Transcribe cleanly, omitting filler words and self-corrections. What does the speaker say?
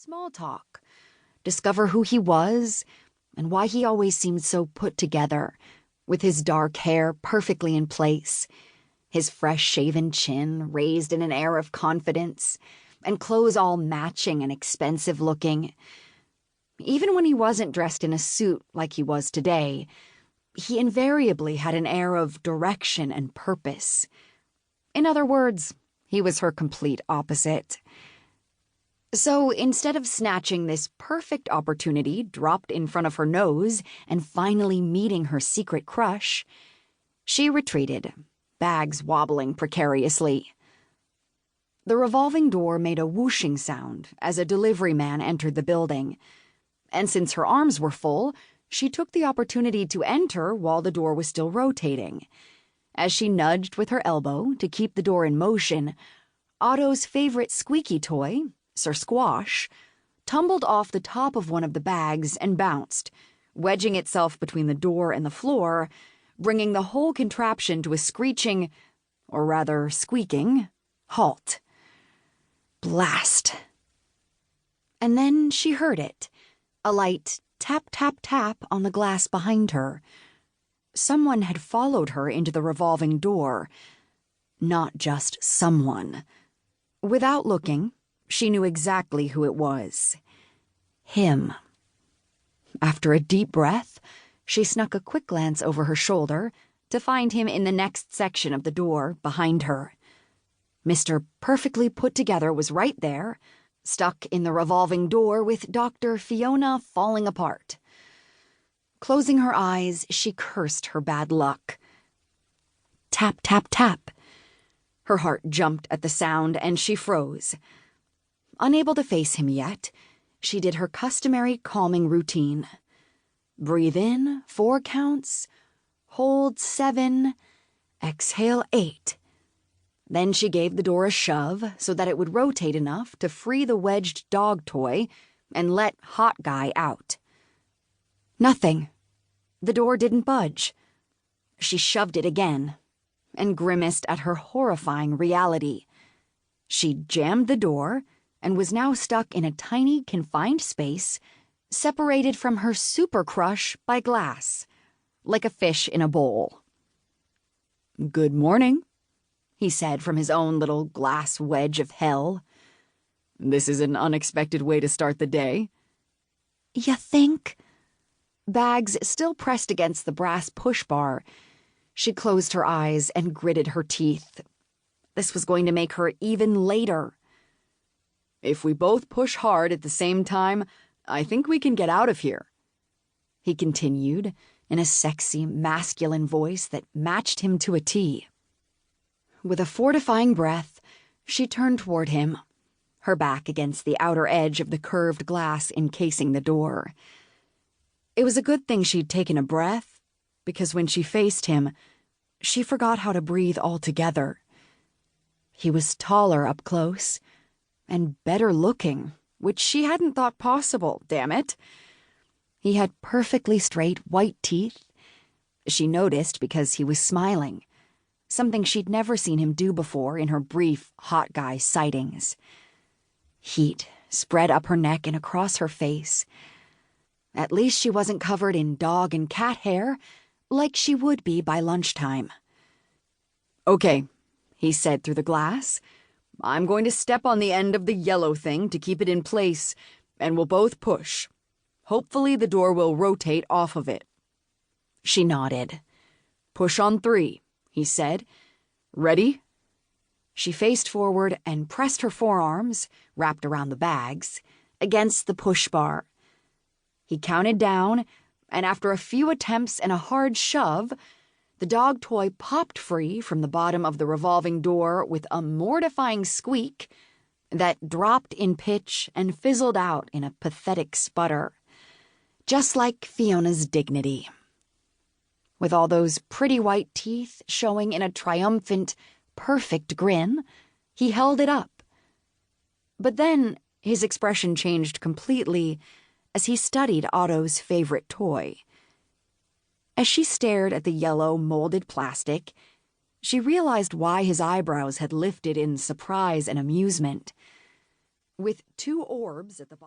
Small talk. Discover who he was and why he always seemed so put together, with his dark hair perfectly in place, his fresh-shaven chin raised in an air of confidence, and clothes all matching and expensive-looking. Even when he wasn't dressed in a suit like he was today, he invariably had an air of direction and purpose. In other words, he was her complete opposite. So instead of snatching this perfect opportunity dropped in front of her nose and finally meeting her secret crush, she retreated, bags wobbling precariously. The revolving door made a whooshing sound as a delivery man entered the building, and since her arms were full, she took the opportunity to enter while the door was still rotating. As she nudged with her elbow to keep the door in motion, Otto's favorite squeaky toy, Sir Squash, tumbled off the top of one of the bags and bounced, wedging itself between the door and the floor, bringing the whole contraption to a screeching, or rather squeaking, halt. Blast. And then she heard it, a light tap-tap-tap on the glass behind her. Someone had followed her into the revolving door. Not just someone. Without looking, she knew exactly who it was. Him. After a deep breath, she snuck a quick glance over her shoulder to find him in the next section of the door behind her. Mr. Perfectly Put Together was right there, stuck in the revolving door with Dr. Fiona falling apart. Closing her eyes, she cursed her bad luck. Tap, tap, tap. Her heart jumped at the sound and she froze. Unable to face him yet, she did her customary calming routine. Breathe in 4 counts, hold 7, exhale 8. Then she gave the door a shove so that it would rotate enough to free the wedged dog toy and let Hot Guy out. Nothing. The door didn't budge. She shoved it again and grimaced at her horrifying reality. She jammed the door and was now stuck in a tiny, confined space, separated from her super crush by glass, like a fish in a bowl. "Good morning," he said from his own little glass wedge of hell. "This is an unexpected way to start the day." "Ya think?" Bags still pressed against the brass push bar. She closed her eyes and gritted her teeth. This was going to make her even later. "If we both push hard at the same time, I think we can get out of here," he continued in a sexy, masculine voice that matched him to a T. With a fortifying breath, she turned toward him, her back against the outer edge of the curved glass encasing the door. It was a good thing she'd taken a breath, because when she faced him, she forgot how to breathe altogether. He was taller up close, and better looking, which she hadn't thought possible, damn it. He had perfectly straight white teeth. She noticed because he was smiling, something she'd never seen him do before in her brief hot guy sightings. Heat spread up her neck and across her face. At least she wasn't covered in dog and cat hair, like she would be by lunchtime. "Okay," he said through the glass. "I'm going to step on the end of the yellow thing to keep it in place, and we'll both push. Hopefully the door will rotate off of it." She nodded. "Push on 3, he said. "Ready?" She faced forward and pressed her forearms, wrapped around the bags, against the push bar. He counted down, and after a few attempts and a hard shove, the dog toy popped free from the bottom of the revolving door with a mortifying squeak that dropped in pitch and fizzled out in a pathetic sputter, just like Fiona's dignity. With all those pretty white teeth showing in a triumphant, perfect grin, he held it up. But then his expression changed completely as he studied Otto's favorite toy. As she stared at the yellow, molded plastic, she realized why his eyebrows had lifted in surprise and amusement. With 2 orbs at the bottom.